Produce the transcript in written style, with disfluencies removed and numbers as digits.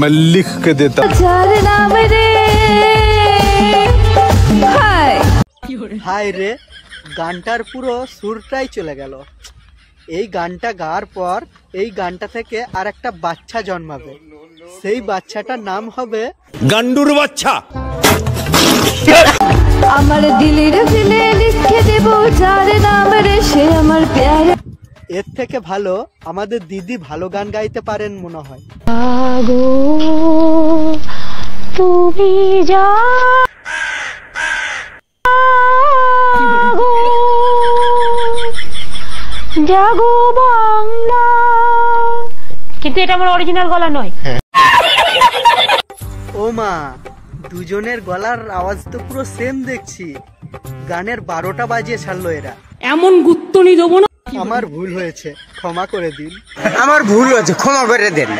मैं लिख के देता। হাই রে, গানটার পুরো সুরটাই চলে গেল। এই গানটা গাওয়ার পর এই গানটা থেকে আর একটা বাচ্চা জন্মাবে, সেই বাচ্চাটার নাম হবে গান্ডুর বাচ্চা। আমার দিলের দিলে লিখে দেব যার নাম রে সে আমার প্যারে। এর থেকে ভালো আমাদের দিদি ভালো গান গাইতে পারেন মনে হয়। আগো তুমি যা জাগো বাংলা, কিন্তু এটা আমার অরিজিনাল গলা নয়। ও মা, দুজনের গলার আওয়াজ তো পুরো সেম দেখছি। গানের 12টা বাজিয়ে ছাড়লো এরা। এমন গুত্তনি দেবো না। আমার ভুল হয়েছে, ক্ষমা করে দিন। আমার ভুল হয়েছে, ক্ষমা করে দেন।